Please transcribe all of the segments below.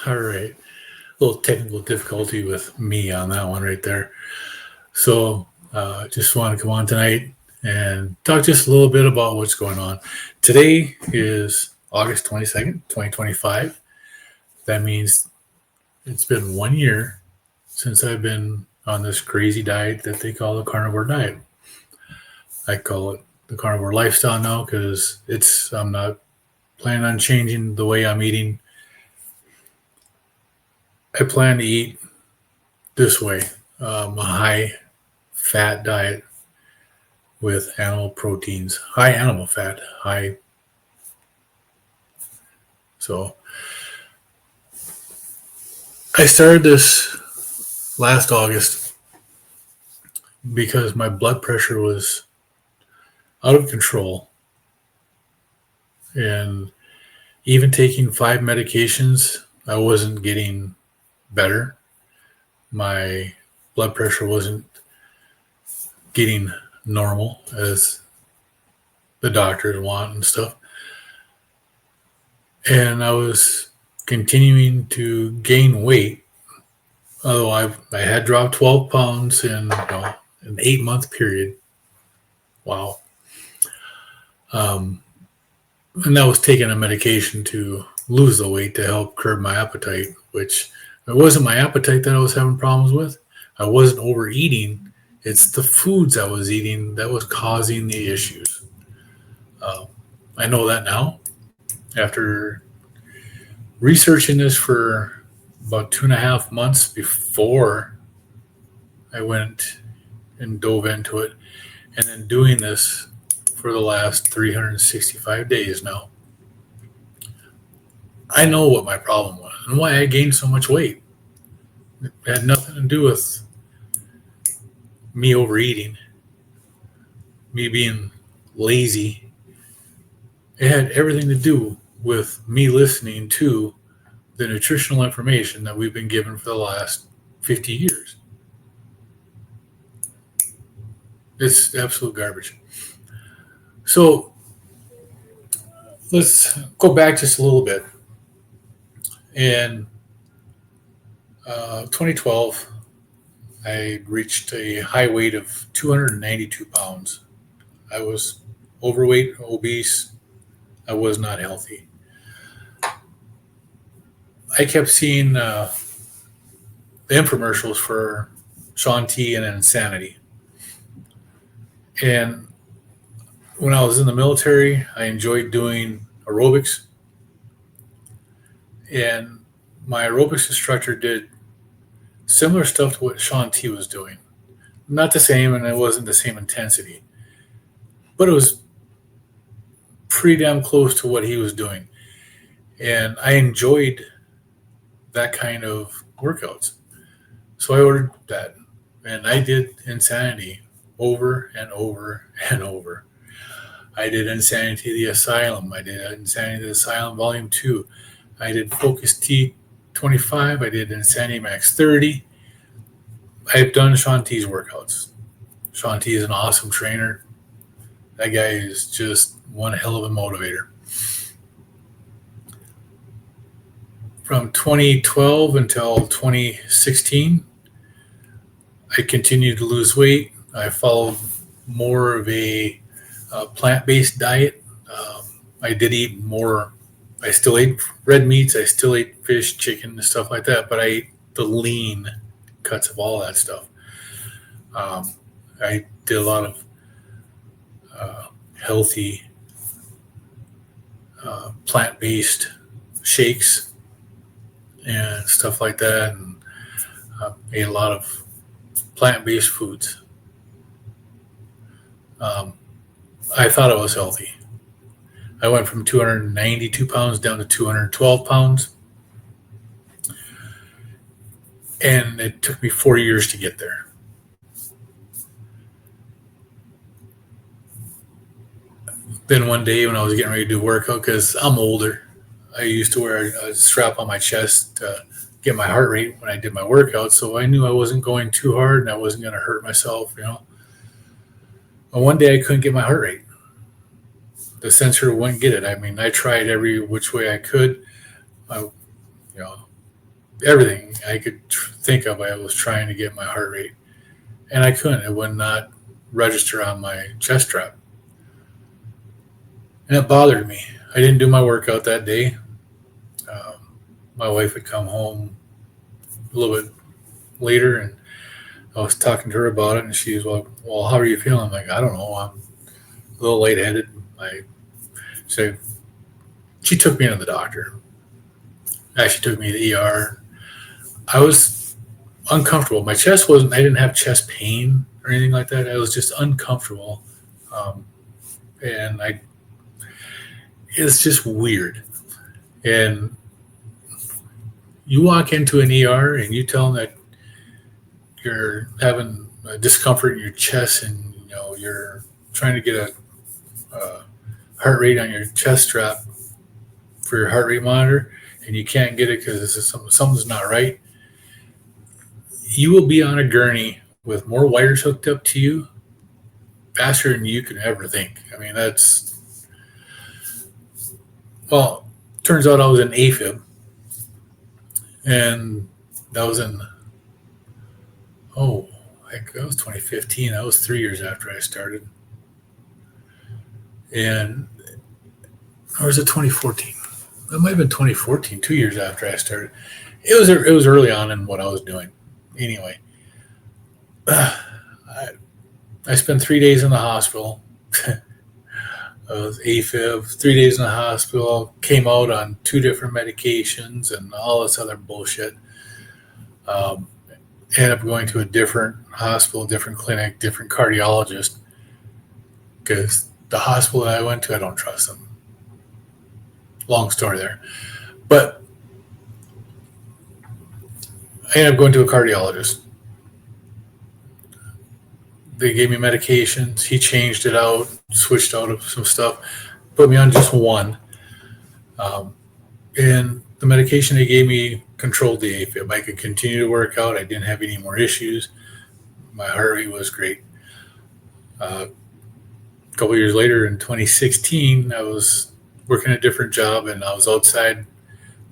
All right. A little technical difficulty with me on that one right there. So, just want to come on tonight and talk just a little bit about what's going on. Today is August 22nd, 2025. That means it's been 1 year since I've been on this crazy diet that they call the carnivore diet. I call it the carnivore lifestyle now because I'm not planning on changing the way I'm eating. I plan to eat this way, a high fat diet with animal proteins, high animal fat, high. So I started this last August because my blood pressure was out of control. And even taking 5 medications, I wasn't getting better. My blood pressure wasn't getting normal as the doctors want and stuff. And I was continuing to gain weight, although I had dropped 12 pounds in an 8-month period. Wow. And that was taking a medication to lose the weight to help curb my appetite, which it wasn't my appetite that I was having problems with. I wasn't overeating. It's the foods I was eating that was causing the issues. I know that now. After researching this for about 2.5 months before I went and dove into it, and then doing this for the last 365 days now, I know what my problem was and why I gained so much weight. It had nothing to do with me overeating, me being lazy. It had everything to do with me listening to the nutritional information that we've been given for the last 50 years. It's absolute garbage. So let's go back just a little bit. In 2012, I reached a high weight of 292 pounds. I was overweight, obese. I was not healthy. I kept seeing the infomercials for Shaun T and Insanity. And when I was in the military, I enjoyed doing aerobics. And my aerobics instructor did similar stuff to what Shaun T was doing. Not the same, and it wasn't the same intensity. But it was pretty damn close to what he was doing. And I enjoyed that kind of workouts. So I ordered that. And I did Insanity over and over and over. I did Insanity the Asylum. I did Insanity the Asylum Volume 2. I did Focus T25. I did Insanity Max 30. I've done Shaun T's workouts. Shaun T is an awesome trainer. That guy is just one hell of a motivator. From 2012 until 2016, I continued to lose weight. I followed more of a plant-based diet. I did eat more. I still ate red meats. I still ate fish, chicken, and stuff like that. But I ate the lean cuts of all that stuff. I did a lot of healthy plant-based shakes and stuff like that, and ate a lot of plant-based foods. I thought I was healthy. I went from 292 pounds down to 212 pounds. And it took me 4 years to get there. Then one day when I was getting ready to do workout, because I'm older, I used to wear a strap on my chest to get my heart rate when I did my workout. So I knew I wasn't going too hard and I wasn't going to hurt myself, But one day I couldn't get my heart rate. The sensor wouldn't get it. I mean, I tried every which way I could. everything I could think of. I was trying to get my heart rate, and I couldn't. It would not register on my chest strap, and it bothered me. I didn't do my workout that day. Um, my wife had come home a little bit later, and I was talking to her about it, and she was like, "Well, how are you feeling?" I'm like, "I don't know. I'm a little lightheaded." I said, she took me to the doctor. Actually, took me to the ER. I was uncomfortable. My chest wasn't. I didn't have chest pain or anything like that. I was just uncomfortable, um, and I. It's just weird. And you walk into an ER and you tell them that you're having a discomfort in your chest, and you're trying to get a heart rate on your chest strap for your heart rate monitor, and you can't get it because something's not right. You will be on a gurney with more wires hooked up to you faster than you can ever think. I mean, well, turns out I was in AFib, and that was in, oh, heck, that was 2015. That was 3 years after I started. And, or was it 2014? It might have been 2014, 2 years after I started. It was early on in what I was doing. Anyway, I, I spent 3 days in the hospital. I was AFib, 3 days in the hospital, came out on two different medications and all this other bullshit. Um, Ended up going to a different hospital, different clinic, different cardiologist, because the hospital that I went to, I don't trust them. Long story there. But I ended up going to a cardiologist. They gave me medications. He changed it out, switched out some stuff, put me on just one. And the medication they gave me controlled the AFib. I could continue to work out. I didn't have any more issues. My heart rate was great. A couple years later, in 2016, I was working a different job, and I was outside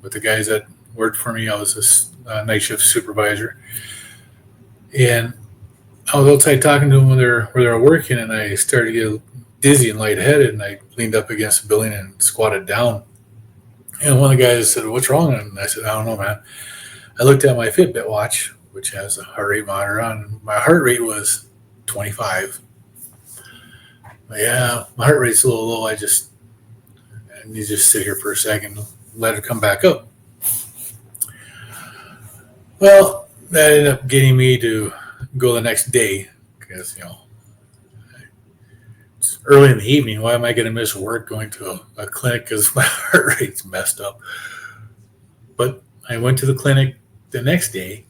with the guys that worked for me. I was a night shift supervisor, and I was outside talking to them where they were working, and I started to get dizzy and lightheaded, and I leaned up against the building and squatted down. And one of the guys said, "What's wrong?" And I said, "I don't know, man." I looked at my Fitbit watch, which has a heart rate monitor on. My heart rate was 25. But yeah, my heart rate's a little low. I need to just sit here for a second, let it come back up. Well, that ended up getting me to go the next day because, it's early in the evening. Why am I going to miss work going to a clinic because my heart rate's messed up? But I went to the clinic the next day,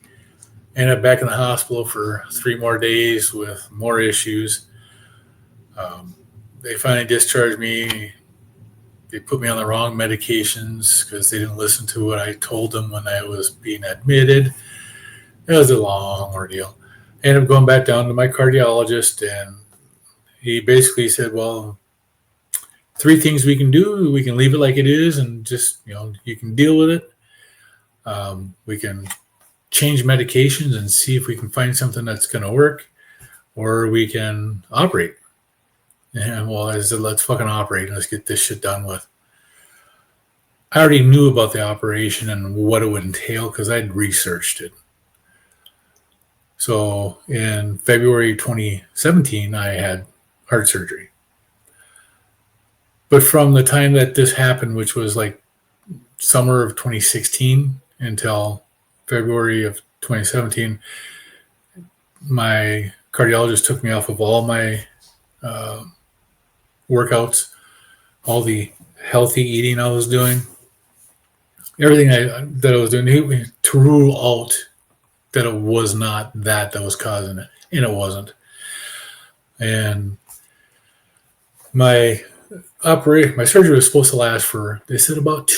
ended up back in the hospital for 3 more days with more issues. They finally discharged me. They put me on the wrong medications because they didn't listen to what I told them when I was being admitted. It was a long ordeal. I ended up going back down to my cardiologist, and he basically said, "Well, 3 things we can do. We can leave it like it is and just, you can deal with it. We can change medications and see if we can find something that's going to work, or we can operate." And well, I said, "Let's fucking operate and let's get this shit done with." I already knew about the operation and what it would entail because I'd researched it. So in February 2017, I had heart surgery. But from the time that this happened, which was like summer of 2016 until February of 2017, my cardiologist took me off of all my workouts, all the healthy eating I was doing, everything that I was doing to rule out that it was not that was causing it, and it wasn't. And my surgery was supposed to last for, they said, about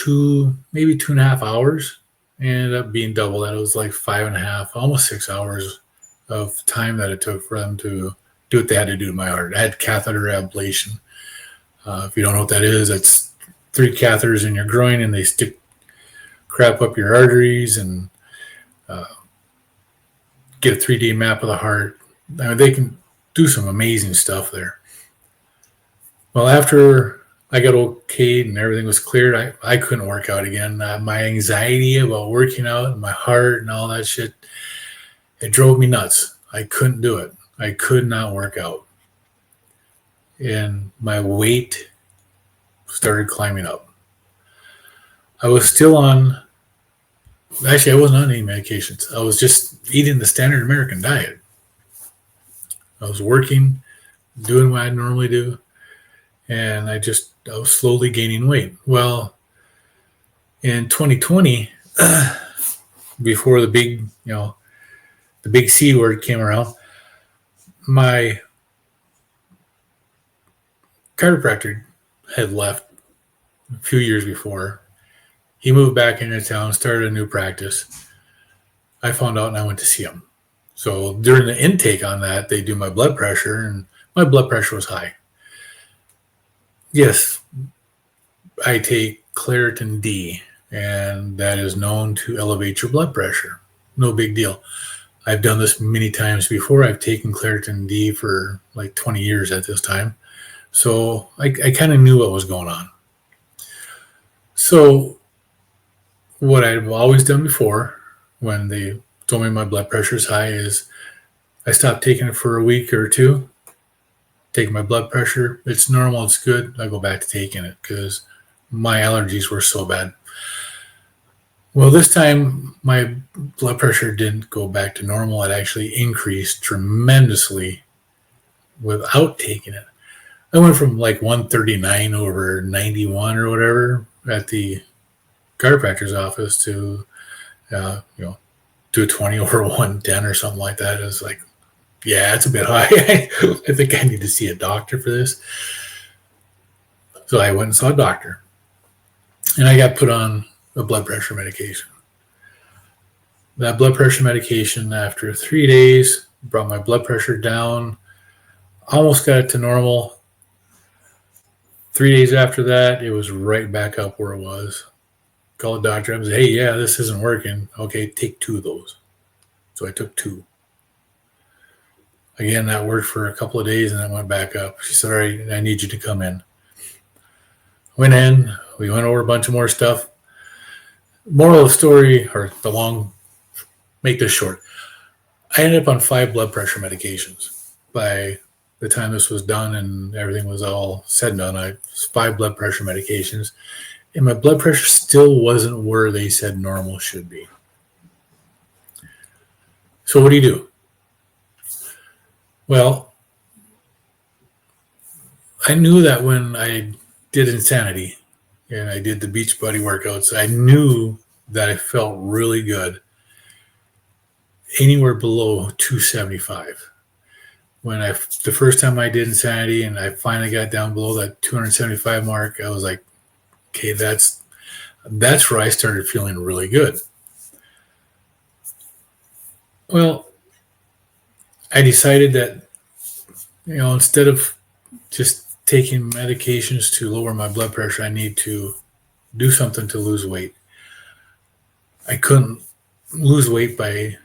maybe 2.5 hours. It ended up being double that. It was like 5.5, almost 6 hours of time that it took for them to do what they had to do to my heart. I had catheter ablation. If you don't know what that is, it's 3 catheters in your groin, and they stick crap up your arteries, and get a 3D map of the heart. I mean, they can do some amazing stuff there. Well, after I got okayed and everything was cleared, I couldn't work out again. My anxiety about working out and my heart and all that shit, it drove me nuts. I couldn't do it. I could not work out. And my weight started climbing up. I was still on, actually, I wasn't on any medications. I was just eating the standard American diet. I was working, doing what I normally do, and I was slowly gaining weight. Well, in 2020, before the big C word came around, my chiropractor had left a few years before. He moved back into town, started a new practice. I found out and I went to see him. So during the intake on that, they do my blood pressure, and my blood pressure was high. Yes, I take Claritin D, and that is known to elevate your blood pressure. No big deal. I've done this many times before. I've taken Claritin D for like 20 years at this time. So I kind of knew what was going on. So what I've always done before when they told me my blood pressure is high is I stopped taking it for a week or two, take my blood pressure. It's normal. It's good. I go back to taking it because my allergies were so bad. Well, this time my blood pressure didn't go back to normal. It actually increased tremendously without taking it. I went from like 139 over 91 or whatever at the chiropractor's office to, 220 over 110 or something like that. It was like, yeah, it's a bit high. I think I need to see a doctor for this. So I went and saw a doctor, and I got put on a blood pressure medication. That blood pressure medication, after 3 days, brought my blood pressure down, almost got it to normal. 3 days after that, it was right back up where it was. Called the doctor. I was, hey, yeah, this isn't working. Okay, take 2 of those. So I took 2. Again, that worked for a couple of days, and then went back up. She said, all right, I need you to come in. Went in. We went over a bunch of more stuff. Moral of the story, or make this short. I ended up on 5 blood pressure medications. By the time this was done and everything was all said and done, I was 5 blood pressure medications. And my blood pressure still wasn't where they said normal should be. So what do you do? Well, I knew that when I did Insanity and I did the Beachbody workouts, I knew that I felt really good anywhere below 275. The first time I did Insanity and I finally got down below that 275 mark, I was like, okay, that's where I started feeling really good. Well, I decided that, instead of just taking medications to lower my blood pressure, I need to do something to lose weight. I couldn't lose weight by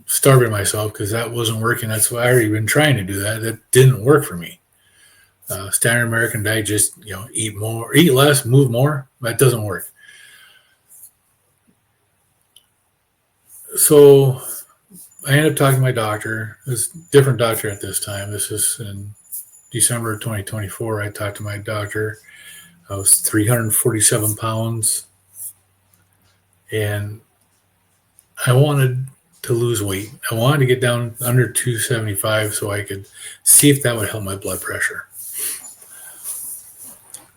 starving myself because that wasn't working. That's why I already been trying to do that. That didn't work for me. Standard American diet, just eat more, eat less, move more. That doesn't work. So I ended up talking to my doctor. It was a different doctor at this time. This is in December of 2024. I talked to my doctor. I was 347 pounds, and I wanted to lose weight. I wanted to get down under 275 so I could see if that would help my blood pressure.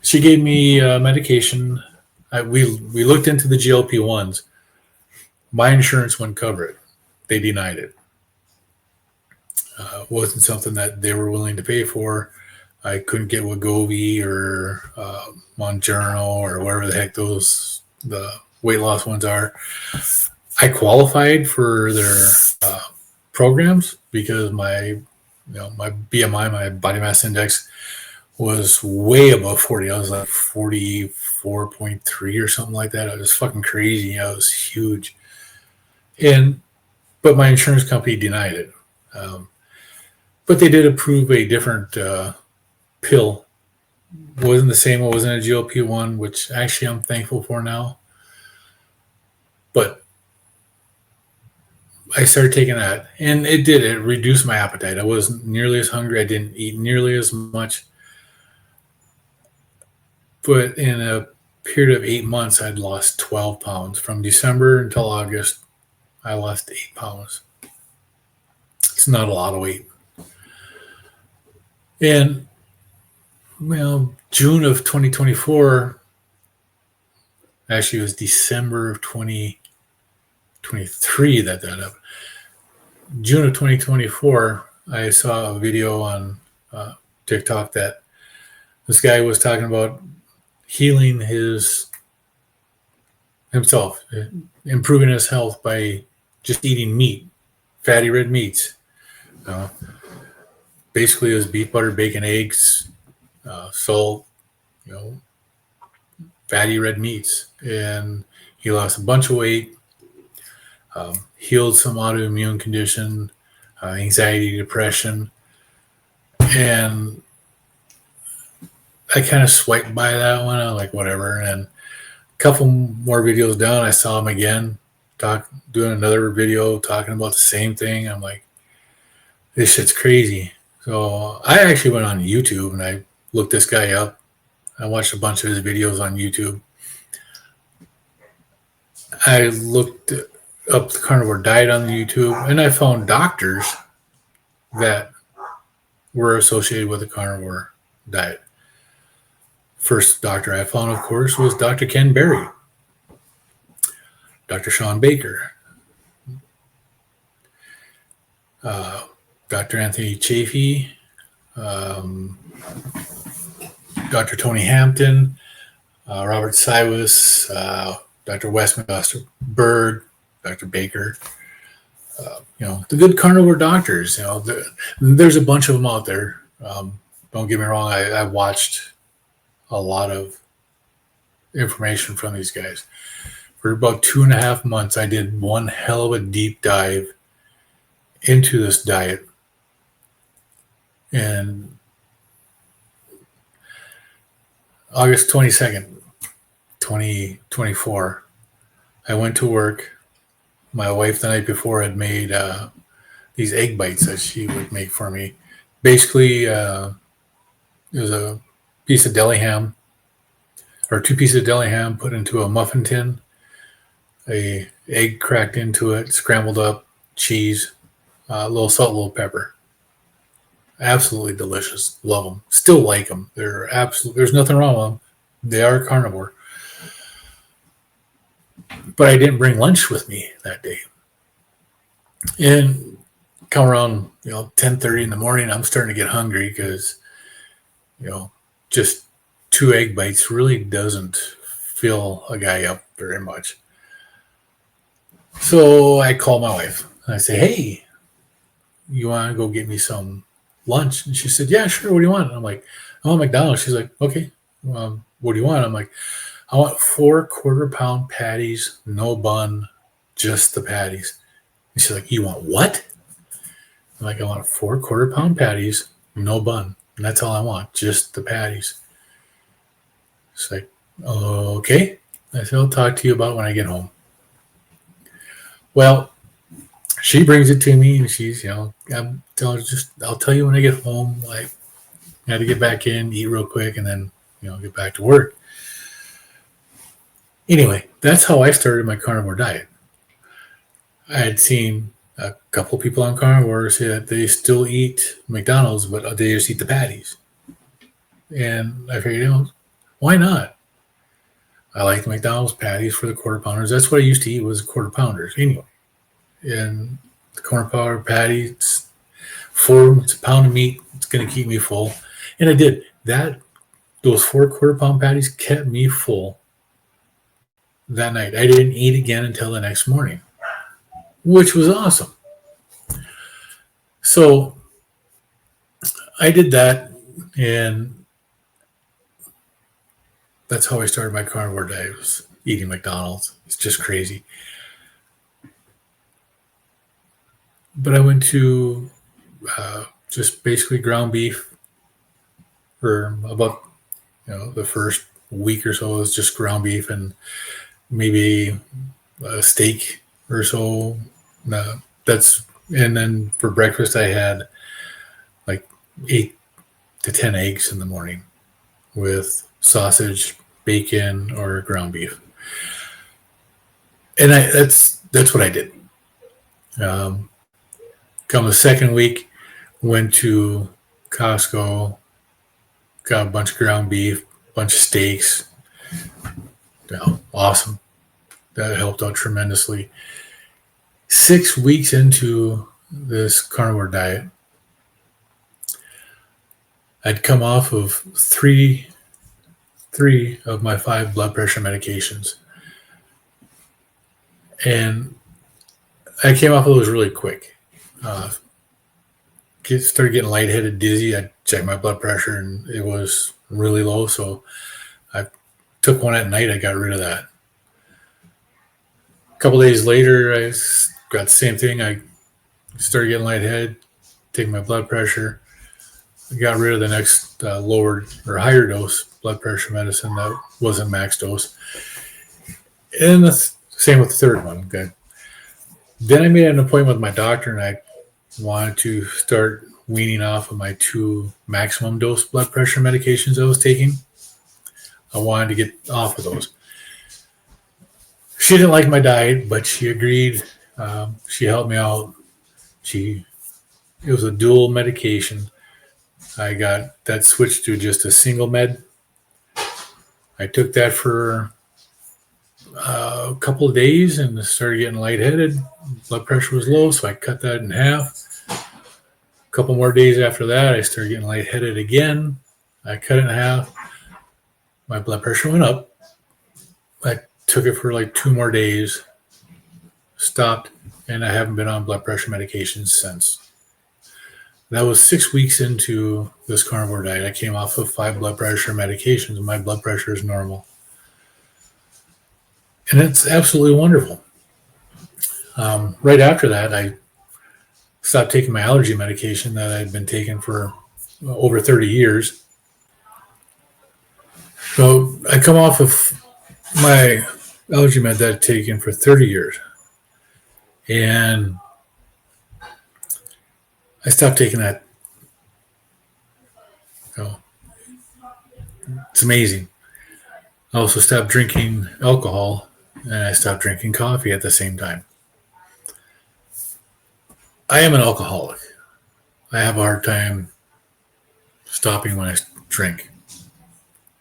She gave me medication. We looked into the GLP-1s. My insurance wouldn't cover it. They denied it. It wasn't something that they were willing to pay for. I couldn't get Wegovy or Mounjaro or whatever the heck the weight loss ones are. I qualified for their programs because my BMI, my body mass index, was way above 40. I was like 44.3 or something like that. I was fucking crazy. I was huge. And but my insurance company denied it. But they did approve a different pill. Wasn't the same. It wasn't a GLP-1, which actually I'm thankful for now. But I started taking that, and it did. It reduced my appetite. I wasn't nearly as hungry. I didn't eat nearly as much. But in a period of 8 months, I'd lost 12 pounds. From December until August, I lost 8 pounds. It's not a lot of weight. And, June of 2024, actually, it was December of 2023 that happened. June of 2024, I saw a video on TikTok that this guy was talking about healing himself, improving his health by just eating meat, fatty red meats. Basically, it was beef, butter, bacon, eggs, salt, fatty red meats. And he lost a bunch of weight, healed some autoimmune condition, anxiety, depression. And I kind of swiped by that one. I'm like, whatever. And a couple more videos down, I saw him again, doing another video talking about the same thing. I'm like, this shit's crazy. So I actually went on YouTube and I looked this guy up. I watched a bunch of his videos on YouTube. I looked up the carnivore diet on YouTube, and I found doctors that were associated with the carnivore diet. First doctor I found, of course, was Dr. Ken Berry, Dr. Sean Baker, Dr. Anthony Chafee, Dr. Tony Hampton, Robert Cywus, Dr. Westman, Dr. Berg, Dr. Baker, the good carnivore doctors. There's a bunch of them out there. Don't get me wrong. I watched a lot of information from these guys. For about 2.5 months, I did one hell of a deep dive into this diet. And August 22nd, 2024, I went to work. My wife the night before had made these egg bites that she would make for me. Basically, it was a piece of deli ham, or 2 pieces of deli ham put into a muffin tin, a egg cracked into it, scrambled up, cheese, a little salt, a little pepper. Absolutely delicious. Love them. Still like them. There's nothing wrong with them. They are carnivore. But I didn't bring lunch with me that day. And come around, 10:30 in the morning, I'm starting to get hungry because, just 2 egg bites really doesn't fill a guy up very much. So I call my wife and I say, hey, you want to go get me some lunch? And she said, yeah, sure. What do you want? And I'm like, I want McDonald's. She's like, okay. What do you want? I'm like, I want 4 quarter-pound patties, no bun, just the patties. And she's like, you want what? I'm like, I want 4 quarter-pound patties, no bun. And that's all I want, just the patties. She's like, okay. I said, I'll talk to you about it when I get home. Well, she brings it to me, and she's, I'm telling her, I'll tell you when I get home. Like, I had to get back in, eat real quick, and then, get back to work. Anyway, that's how I started my carnivore diet. I had seen a couple people on carnivore say that they still eat McDonald's, but they just eat the patties. And I figured, why not? I like the McDonald's patties for the quarter pounders. That's what I used to eat, was quarter pounders. Anyway, and the quarter pounder patty, it's a pound of meat. It's going to keep me full. And I did that. Those 4 quarter-pound patties kept me full that night. I didn't eat again until the next morning, which was awesome. So I did that, and that's how I started my carnivore diet, was eating McDonald's. It's just crazy. But I went to just basically ground beef for about the first week or so. It was just ground beef and maybe a steak or so. That's and then for breakfast I had like 8 to 10 eggs in the morning with sausage, bacon, or ground beef, and that's what I did. Um, Come the second week, went to Costco, got a bunch of ground beef, bunch of steaks. Awesome. That helped out tremendously. 6 weeks into this carnivore diet, I'd come off of three of my 5 blood pressure medications. And I came off of those really quick. Started getting lightheaded, dizzy. I checked my blood pressure and it was really low. So I took one at night. I got rid of that. A couple days later, I got the same thing. I started getting lightheaded, taking my blood pressure. I got rid of the next lower or higher dose blood pressure medicine that wasn't max dose. And the same with the third one. Okay. Then I made an appointment with my doctor and I wanted to start weaning off of my 2 maximum dose blood pressure medications I was taking. I wanted to get off of those. She didn't like my diet, but she agreed. She helped me out. It was a dual medication. I got that switched to just a single med. I took that for a couple of days and started getting lightheaded. Blood pressure was low, so I cut that in half. A couple more days after that, I started getting lightheaded again. I cut it in half. My blood pressure went up. I took it for like 2 more days, stopped, and I haven't been on blood pressure medications since. That was 6 weeks into this carnivore diet. I came off of 5 blood pressure medications, and my blood pressure is normal. And it's absolutely wonderful. Right after that, I stopped taking my allergy medication that I'd been taking for over 30 years. So I come off of my allergy med that I'd taken for 30 years. And I stopped taking that. It's amazing. I also stopped drinking alcohol and I stopped drinking coffee at the same time. I am an alcoholic. I have a hard time stopping when I drink.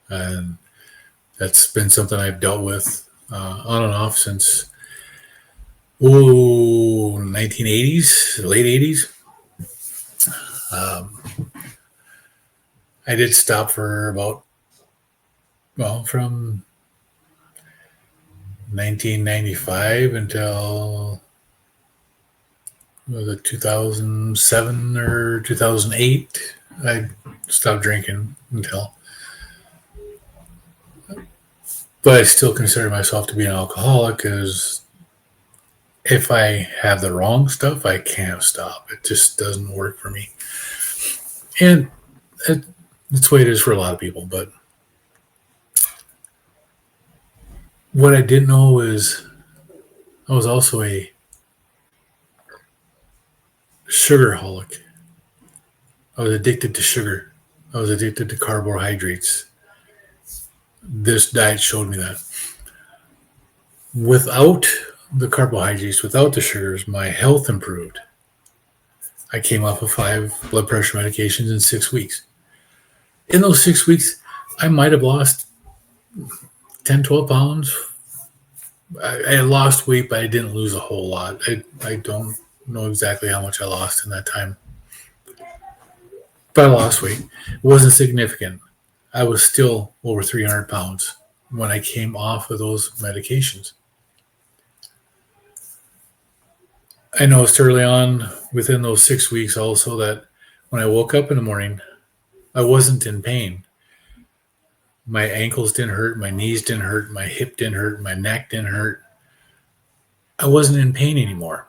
And that's been something I've dealt with on and off since 1980s, late 80s. I did stop for from 1995 until was it 2007 or 2008. I stopped drinking until. But I still consider myself to be an alcoholic because if I have the wrong stuff, I can't stop. It just doesn't work for me. And that's the way it is for a lot of people. But what I didn't know is I was also a sugarholic. I was addicted to sugar. I was addicted to carbohydrates. This diet showed me that. Without the carbohydrates, without the sugars, my health improved. I came off of 5 blood pressure medications in 6 weeks. In those 6 weeks, I might have lost 10, 12 pounds. I lost weight, but I didn't lose a whole lot. I don't know exactly how much I lost in that time. But I lost weight. It wasn't significant. I was still over 300 pounds when I came off of those medications. I noticed early on within those 6 weeks also that when I woke up in the morning, I wasn't in pain. My ankles didn't hurt, my knees didn't hurt, my hip didn't hurt, my neck didn't hurt. I wasn't in pain anymore.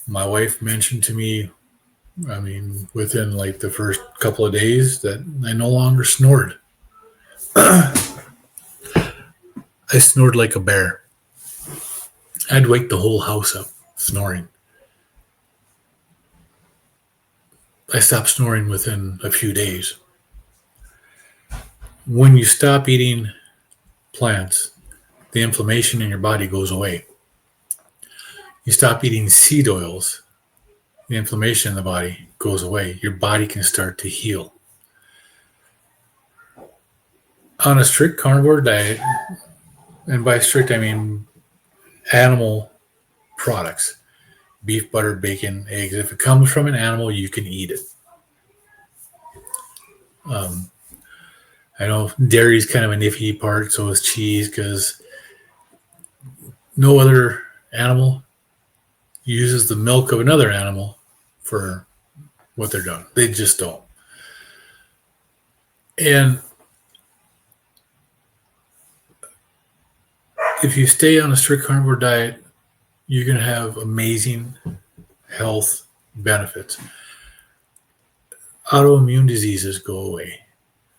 My wife mentioned to me, I mean, within like the first couple of days, that I no longer snored. I snored like a bear. I'd wake the whole house up snoring. I stopped snoring within a few days. When you stop eating plants, the inflammation in your body goes away. You stop eating seed oils, the inflammation in the body goes away. Your body can start to heal. On a strict carnivore diet, and by strict I mean animal products, beef, butter, bacon, eggs. If it comes from an animal, you can eat it. Um, I know dairy is kind of a nifty part, so is cheese, because no other animal uses the milk of another animal for what they're doing. They just don't. And if you stay on a strict carnivore diet, you're going to have amazing health benefits. Autoimmune diseases go away.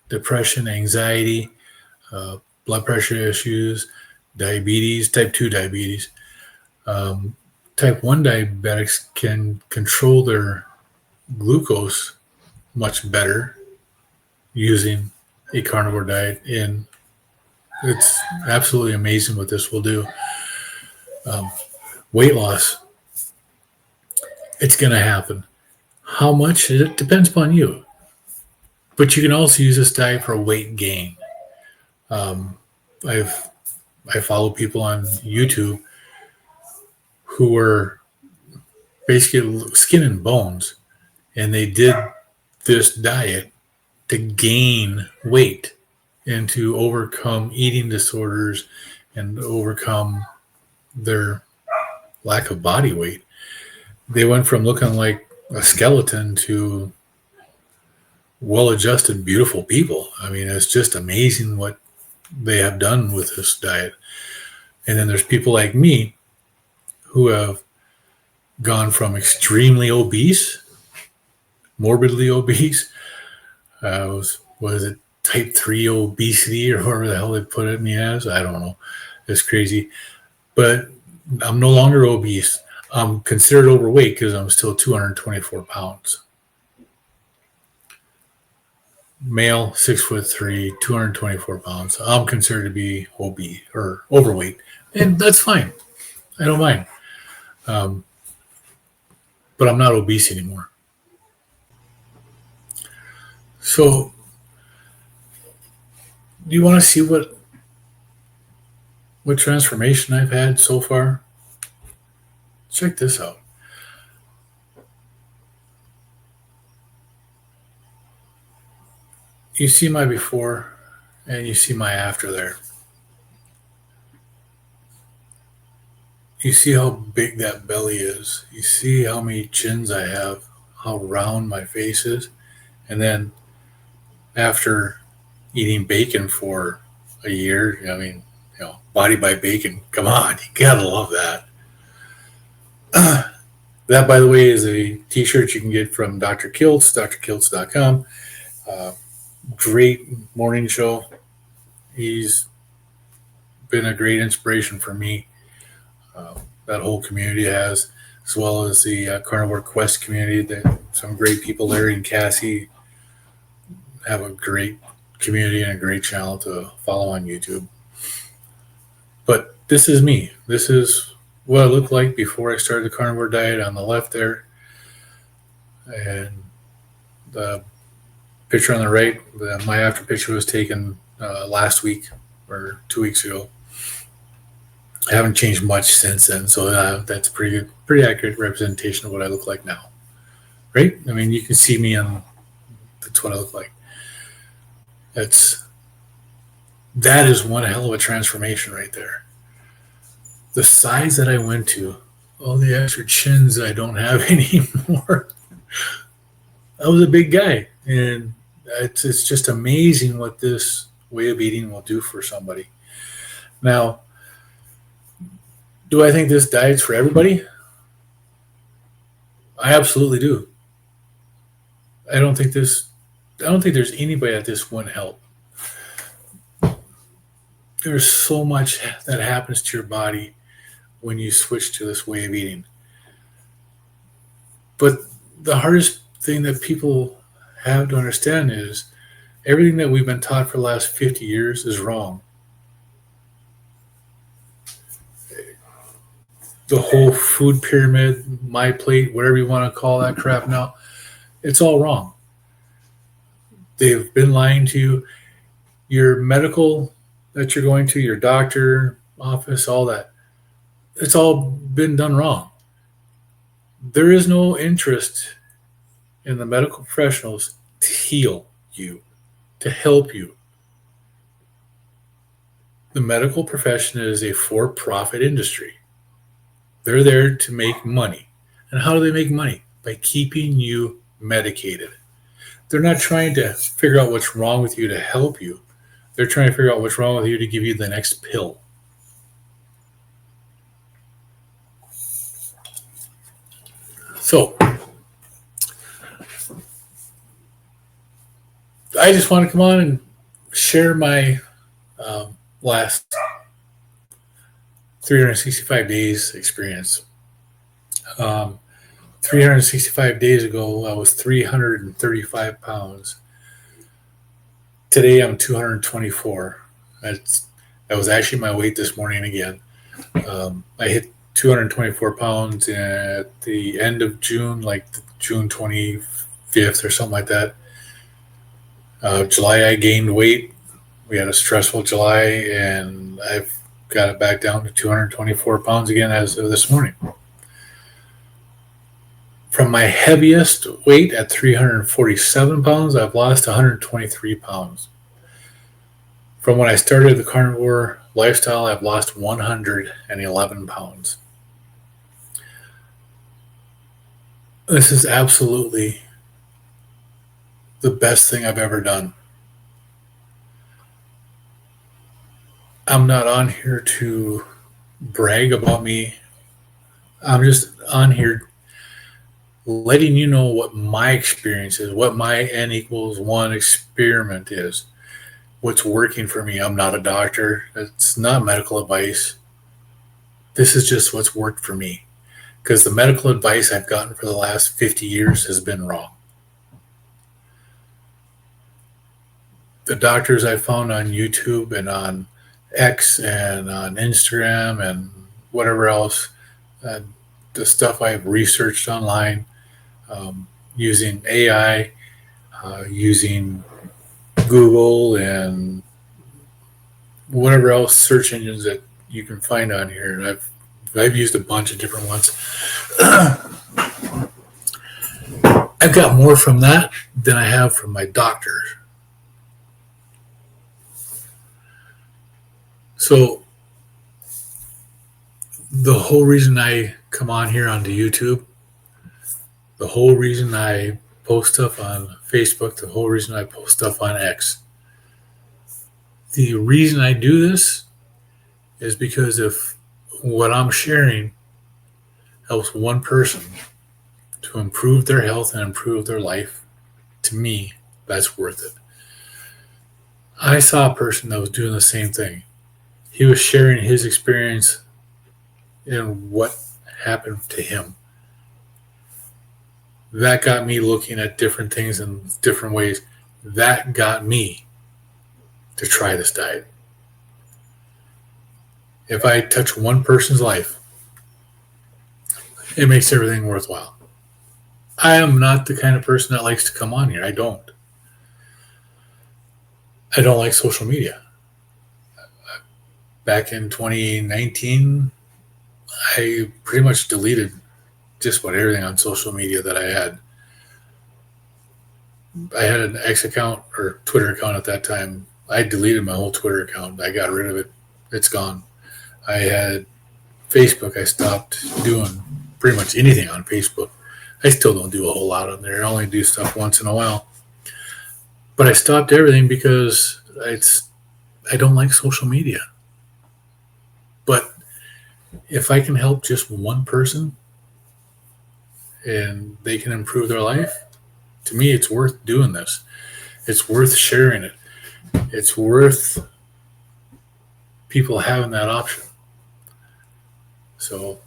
Depression, anxiety, blood pressure issues, diabetes, type 2 diabetes. Type 1 diabetics can control their glucose much better using a carnivore diet, and it's absolutely amazing what this will do. Weight loss, it's going to happen. How much? It depends upon you. But you can also use this diet for weight gain. Um, I follow people on YouTube who were basically skin and bones, and they did this diet to gain weight and to overcome eating disorders and overcome their lack of body weight. They went from looking like a skeleton to well-adjusted, beautiful people. I mean, it's just amazing what they have done with this diet. And then there's people like me who have gone from extremely obese, morbidly obese, was it type 3 obesity or whatever the hell they put it me as? I don't know. It's crazy. But I'm no longer obese. I'm considered overweight because I'm still 224 pounds. Male, 6'3", 224 pounds. I'm considered to be obese or overweight, and that's fine. I don't mind. But I'm not obese anymore. So, do you want to see what transformation I've had so far? Check this out. You see my before and you see my after there. You see how big that belly is. You see how many chins I have, how round my face is. And then after eating bacon for a year, I mean, body by bacon, come on, you gotta love that. That, by the way, is a t-shirt you can get from Dr. Kiltz, drkiltz.com. Great morning show. He's been a great inspiration for me. That whole community has, as well as the Carnivore Quest community. That some great people, Larry and Cassie, have a great community and a great channel to follow on YouTube. But this is me. This is what I looked like before I started the carnivore diet on the left there. And the picture on the right, my after picture was taken last week or 2 weeks ago. I haven't changed much since then, so that's pretty good, pretty accurate representation of what I look like now. Right? I mean, you can see me on, that's what I look like. That is one hell of a transformation right there. The size that I went to, all the extra chins I don't have anymore. I was a big guy, and it's just amazing what this way of eating will do for somebody. Now, do I think this diet's for everybody? I absolutely do. I don't think this. I don't think there's anybody that this wouldn't help. There's so much that happens to your body when you switch to this way of eating. But the hardest thing that people have to understand is everything that we've been taught for the last 50 years is wrong. The whole food pyramid, my plate, whatever you want to call that crap now, it's all wrong. They've been lying to you. Your medical that you're going to, your doctor office, all that, it's all been done wrong. There is no interest in the medical professionals to heal you, to help you. The medical profession is a for profit industry. They're there to make money. And how do they make money? By keeping you medicated. They're not trying to figure out what's wrong with you to help you. They're trying to figure out what's wrong with you to give you the next pill. So, I just want to come on and share my last 365 days experience. 365 days ago, I was 335 pounds. Today, I'm 224. That was actually my weight this morning again. I hit 224 pounds at the end of June, like June 25th or something like that. July, I gained weight. We had a stressful July, and I've got it back down to 224 pounds again as of this morning. From my heaviest weight at 347 pounds, I've lost 123 pounds. From when I started the carnivore lifestyle, I've lost 111 pounds. This is absolutely the best thing I've ever done. I'm not on here to brag about me. I'm just on here letting you know what my experience is, what my N equals 1 experiment is, what's working for me. I'm not a doctor. It's not medical advice. This is just what's worked for me, because the medical advice I've gotten for the last 50 years has been wrong. The doctors I found on YouTube and on X and on Instagram and whatever else, the stuff I've researched online, using AI, using Google and whatever else search engines that you can find on here. And I've used a bunch of different ones. I've got more from that than I have from my doctor. So the whole reason I come on here onto YouTube, the whole reason I post stuff on Facebook, the whole reason I post stuff on X, the reason I do this is because if what I'm sharing helps one person to improve their health and improve their life, to me, that's worth it. I saw a person that was doing the same thing. He was sharing his experience and what happened to him. That got me looking at different things in different ways. That got me to try this diet. If I touch one person's life, it makes everything worthwhile. I am not the kind of person that likes to come on here. I don't like social media. Back in 2019, I pretty much deleted just about everything on social media that I had. I had an X account or Twitter account at that time. I deleted my whole Twitter account. I got rid of it. It's gone. I had Facebook. I stopped doing pretty much anything on Facebook. I still don't do a whole lot on there. I only do stuff once in a while. But I stopped everything because I don't like social media. But if I can help just one person, and they can improve their life, to me, it's worth doing this. It's worth sharing it. It's worth people having that option. So,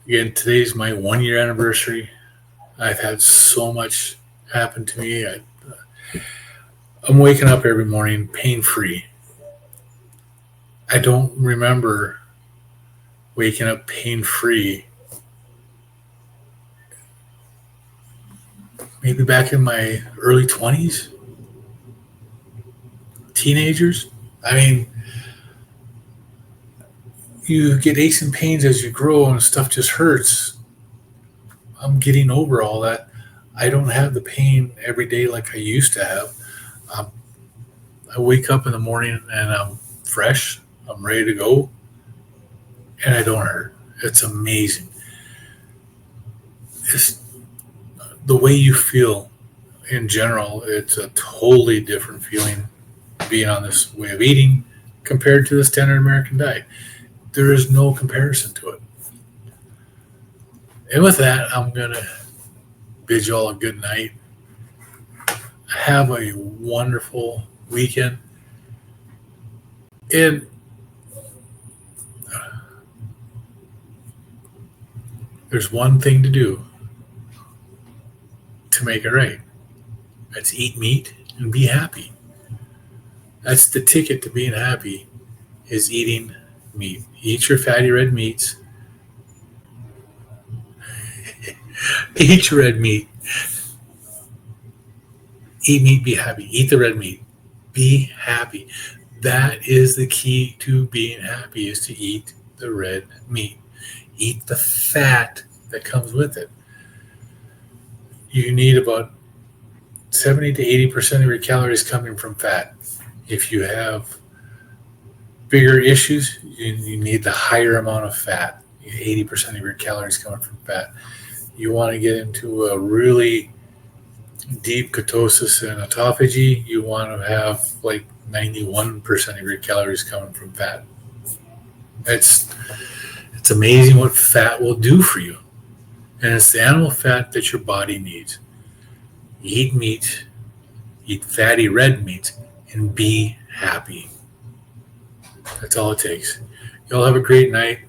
again, today's my 1 year anniversary. I've had so much happen to me. I'm waking up every morning pain free. I don't remember waking up pain free maybe back in my early 20s, teenagers. I mean, you get aches and pains as you grow and stuff just hurts. I'm getting over all that. I don't have the pain every day like I used to have. Um, I wake up in the morning and I'm fresh. I'm ready to go, and I don't hurt. It's amazing. It's the way you feel in general. It's a totally different feeling being on this way of eating compared to the standard American diet. There is no comparison to it. And with that, I'm going to bid you all a good night. Have a wonderful weekend. And there's one thing to do to make it right. That's eat meat and be happy. That's the ticket to being happy, is eating meat. Eat your fatty red meats. Eat your red meat. Eat meat, be happy. Eat the red meat. Be happy. That is the key to being happy, is to eat the red meat. Eat the fat that comes with it. You need about 70 to 80% of your calories coming from fat. If you have bigger issues, you need the higher amount of fat. 80% of your calories coming from fat. You want to get into a really deep ketosis and autophagy, you want to have like 91% of your calories coming from fat. It's amazing what fat will do for you. And it's the animal fat that your body needs. Eat meat, eat fatty red meat, and be happy. That's all it takes. Y'all have a great night.